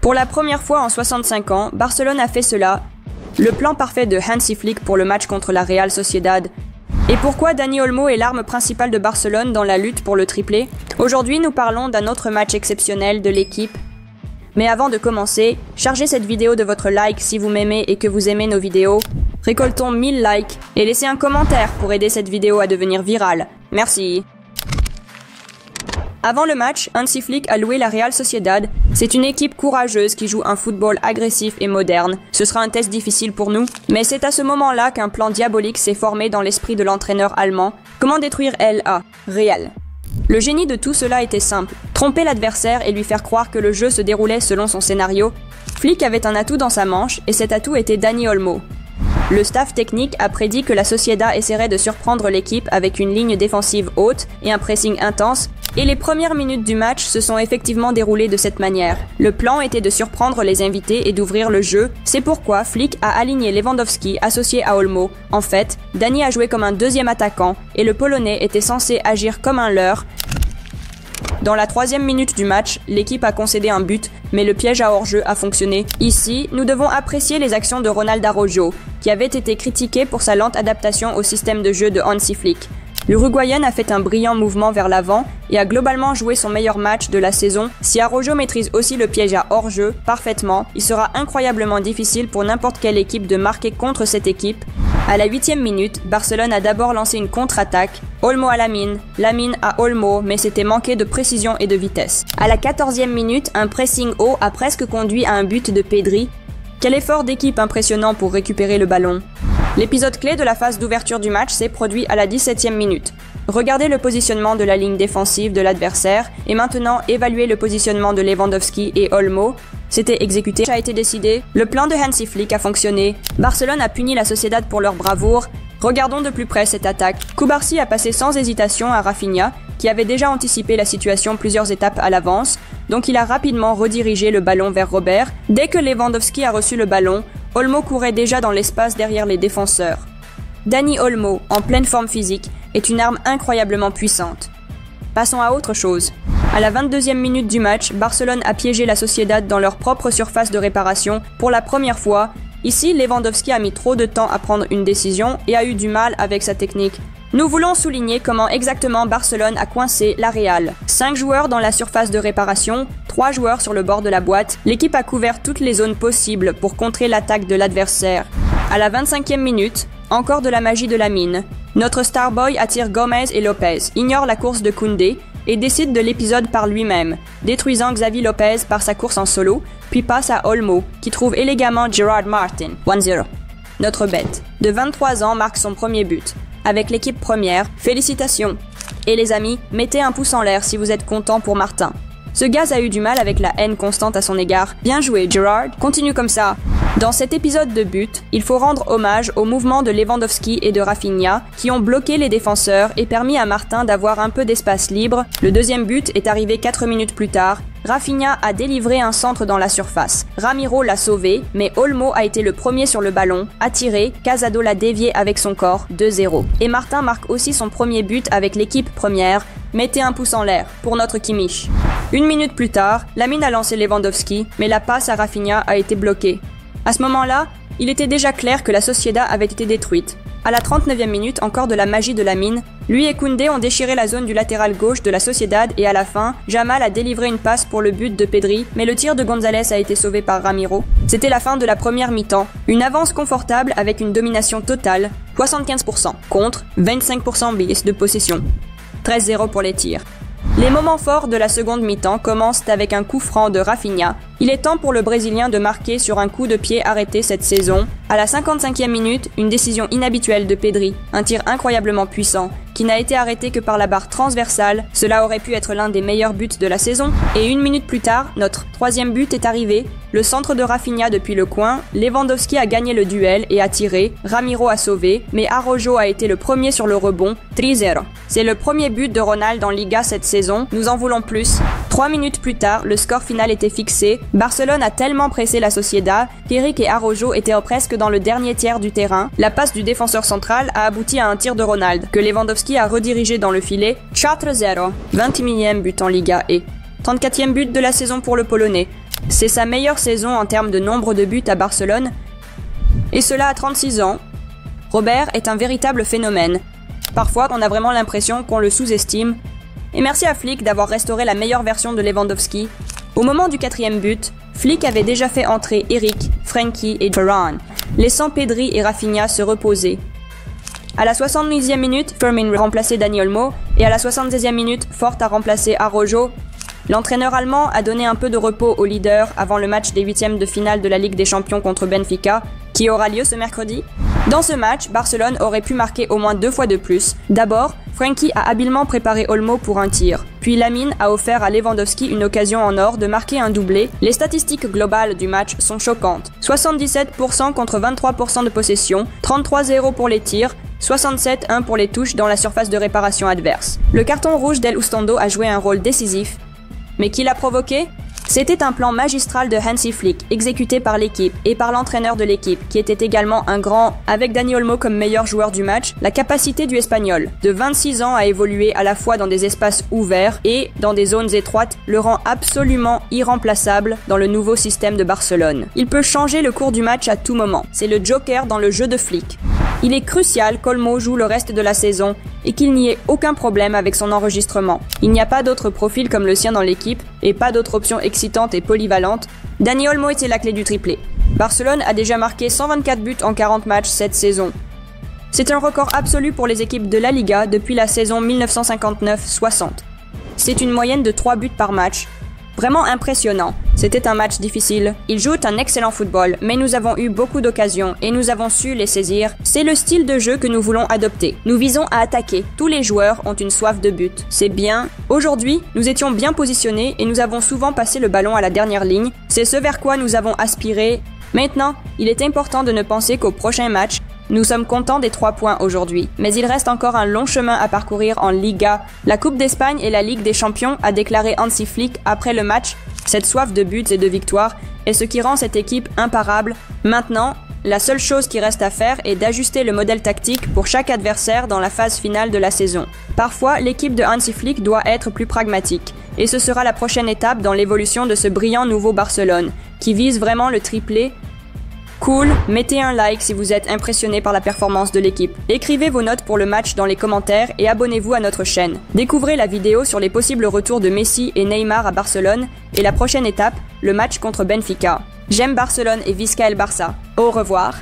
Pour la première fois en 65 ans, Barcelone a fait cela. Le plan parfait de Hansi Flick pour le match contre la Real Sociedad. Et pourquoi Dani Olmo est l'arme principale de Barcelone dans la lutte pour le triplé? Aujourd'hui, nous parlons d'un autre match exceptionnel de l'équipe. Mais avant de commencer, chargez cette vidéo de votre like si vous m'aimez et que vous aimez nos vidéos. Récoltons 1000 likes et laissez un commentaire pour aider cette vidéo à devenir virale. Merci. Avant le match, Hansi Flick a loué la Real Sociedad. C'est une équipe courageuse qui joue un football agressif et moderne. Ce sera un test difficile pour nous, mais c'est à ce moment-là qu'un plan diabolique s'est formé dans l'esprit de l'entraîneur allemand. Comment détruire LA, Real. Le génie de tout cela était simple. Tromper l'adversaire et lui faire croire que le jeu se déroulait selon son scénario. Flick avait un atout dans sa manche et cet atout était Dani Olmo. Le staff technique a prédit que la Sociedad essaierait de surprendre l'équipe avec une ligne défensive haute et un pressing intense, et les premières minutes du match se sont effectivement déroulées de cette manière. Le plan était de surprendre les invités et d'ouvrir le jeu, c'est pourquoi Flick a aligné Lewandowski associé à Olmo. En fait, Dani a joué comme un deuxième attaquant, et le Polonais était censé agir comme un leurre. Dans la 3e minute du match, l'équipe a concédé un but, mais le piège à hors-jeu a fonctionné. Ici, nous devons apprécier les actions de Ronald Araujo, qui avait été critiqué pour sa lente adaptation au système de jeu de Hansi Flick. L'Uruguayen a fait un brillant mouvement vers l'avant et a globalement joué son meilleur match de la saison. Si Araujo maîtrise aussi le piège à hors-jeu parfaitement, il sera incroyablement difficile pour n'importe quelle équipe de marquer contre cette équipe. À la 8e minute, Barcelone a d'abord lancé une contre-attaque. Olmo à Lamine à Olmo, mais c'était manqué de précision et de vitesse. À la 14e minute, un pressing haut a presque conduit à un but de Pedri. Quel effort d'équipe impressionnant pour récupérer le ballon. L'épisode clé de la phase d'ouverture du match s'est produit à la 17e minute. Regardez le positionnement de la ligne défensive de l'adversaire et maintenant évaluez le positionnement de Lewandowski et Olmo. C'était exécuté, a été décidé. Le plan de Hansi Flick a fonctionné. Barcelone a puni la Sociedad pour leur bravoure. Regardons de plus près cette attaque. Cubarsí a passé sans hésitation à Rafinha, qui avait déjà anticipé la situation plusieurs étapes à l'avance, donc il a rapidement redirigé le ballon vers Robert. Dès que Lewandowski a reçu le ballon, Olmo courait déjà dans l'espace derrière les défenseurs. Dani Olmo, en pleine forme physique, est une arme incroyablement puissante. Passons à autre chose. À la 22e minute du match, Barcelone a piégé la Sociedad dans leur propre surface de réparation pour la première fois. Ici, Lewandowski a mis trop de temps à prendre une décision et a eu du mal avec sa technique. Nous voulons souligner comment exactement Barcelone a coincé la Real. 5 joueurs dans la surface de réparation, 3 joueurs sur le bord de la boîte. L'équipe a couvert toutes les zones possibles pour contrer l'attaque de l'adversaire. À la 25e minute, encore de la magie de Lamine. Notre starboy attire Gomez et Lopez, ignore la course de Koundé et décide de l'épisode par lui-même, détruisant Xavi Lopez par sa course en solo, puis passe à Olmo, qui trouve élégamment Gerard Martin. 1-0. Notre bête, de 23 ans, marque son premier but. Avec l'équipe première, félicitations! Et les amis, mettez un pouce en l'air si vous êtes content pour Martin. Ce gaz a eu du mal avec la haine constante à son égard. Bien joué, Gerard, continue comme ça. Dans cet épisode de but, il faut rendre hommage au mouvement de Lewandowski et de Rafinha qui ont bloqué les défenseurs et permis à Martin d'avoir un peu d'espace libre. Le deuxième but est arrivé 4 minutes plus tard. Rafinha a délivré un centre dans la surface. Ramiro l'a sauvé, mais Olmo a été le premier sur le ballon, a tiré, Casado l'a dévié avec son corps, 2-0. Et Martin marque aussi son premier but avec l'équipe première. Mettez un pouce en l'air pour notre Kimmich. 1 minute plus tard, Lamine a lancé Lewandowski, mais la passe à Rafinha a été bloquée. À ce moment-là, il était déjà clair que la Sociedad avait été détruite. À la 39e minute, encore de la magie de Lamine. Lui et Koundé ont déchiré la zone du latéral gauche de la Sociedad et à la fin, Jamal a délivré une passe pour le but de Pedri, mais le tir de González a été sauvé par Ramiro. C'était la fin de la première mi-temps. Une avance confortable avec une domination totale, 75% contre 25% bis de possession. 13-0 pour les tirs. Les moments forts de la seconde mi-temps commencent avec un coup franc de Rafinha. Il est temps pour le Brésilien de marquer sur un coup de pied arrêté cette saison. À la 55e minute, une décision inhabituelle de Pedri, un tir incroyablement puissant, qui n'a été arrêté que par la barre transversale. Cela aurait pu être l'un des meilleurs buts de la saison. Et 1 minute plus tard, notre 3e but est arrivé. Le centre de Rafinha depuis le coin, Lewandowski a gagné le duel et a tiré, Ramiro a sauvé, mais Araujo a été le premier sur le rebond, 3-0. C'est le premier but de Ronald en Liga cette saison, nous en voulons plus. 3 minutes plus tard, le score final était fixé. Barcelone a tellement pressé la Sociedad qu'Eric et Araujo étaient presque dans le dernier tiers du terrain. La passe du défenseur central a abouti à un tir de Ronald, que Lewandowski a redirigé dans le filet. 4-0. 21e but en Liga et 34e but de la saison pour le Polonais. C'est sa meilleure saison en termes de nombre de buts à Barcelone, et cela à 36 ans. Robert est un véritable phénomène. Parfois, on a vraiment l'impression qu'on le sous-estime. Et merci à Flick d'avoir restauré la meilleure version de Lewandowski. Au moment du 4e but, Flick avait déjà fait entrer Eric, Frenkie et Varane, laissant Pedri et Rafinha se reposer. À la 70e minute, Fermin remplaçait Dani Olmo, et à la 76e minute, Fort a remplacé Araujo. L'entraîneur allemand a donné un peu de repos au leader avant le match des 8e de finale de la Ligue des Champions contre Benfica, qui aura lieu ce mercredi. Dans ce match, Barcelone aurait pu marquer au moins 2 fois de plus. D'abord, Frenkie a habilement préparé Olmo pour un tir. Puis Lamine a offert à Lewandowski une occasion en or de marquer un doublé. Les statistiques globales du match sont choquantes. 77% contre 23% de possession, 33-0 pour les tirs, 67-1 pour les touches dans la surface de réparation adverse. Le carton rouge d'El Ustando a joué un rôle décisif. Mais qui l'a provoqué ? C'était un plan magistral de Hansi Flick, exécuté par l'équipe et par l'entraîneur de l'équipe, qui était également un grand, avec Dani Olmo comme meilleur joueur du match. La capacité du Espagnol, de 26 ans à évoluer à la fois dans des espaces ouverts et dans des zones étroites, le rend absolument irremplaçable dans le nouveau système de Barcelone. Il peut changer le cours du match à tout moment. C'est le joker dans le jeu de Flick. Il est crucial qu'Olmo joue le reste de la saison et qu'il n'y ait aucun problème avec son enregistrement. Il n'y a pas d'autre profil comme le sien dans l'équipe et pas d'autre option excitante et polyvalente. Dani Olmo était la clé du triplé. Barcelone a déjà marqué 124 buts en 40 matchs cette saison. C'est un record absolu pour les équipes de la Liga depuis la saison 1959-60. C'est une moyenne de 3 buts par match. Vraiment impressionnant. C'était un match difficile. Ils jouent un excellent football, mais nous avons eu beaucoup d'occasions et nous avons su les saisir. C'est le style de jeu que nous voulons adopter. Nous visons à attaquer. Tous les joueurs ont une soif de but. C'est bien. Aujourd'hui, nous étions bien positionnés et nous avons souvent passé le ballon à la dernière ligne. C'est ce vers quoi nous avons aspiré. Maintenant, il est important de ne penser qu'au prochain match. Nous sommes contents des 3 points aujourd'hui, mais il reste encore un long chemin à parcourir en Liga. La Coupe d'Espagne et la Ligue des Champions, a déclaré Hansi Flick après le match. Cette soif de buts et de victoires est ce qui rend cette équipe imparable. Maintenant, la seule chose qui reste à faire est d'ajuster le modèle tactique pour chaque adversaire dans la phase finale de la saison. Parfois, l'équipe de Hansi Flick doit être plus pragmatique, et ce sera la prochaine étape dans l'évolution de ce brillant nouveau Barcelone, qui vise vraiment le triplé. Cool, mettez un like si vous êtes impressionné par la performance de l'équipe. Écrivez vos notes pour le match dans les commentaires et abonnez-vous à notre chaîne. Découvrez la vidéo sur les possibles retours de Messi et Neymar à Barcelone et la prochaine étape, le match contre Benfica. J'aime Barcelone et Visca el Barça. Au revoir.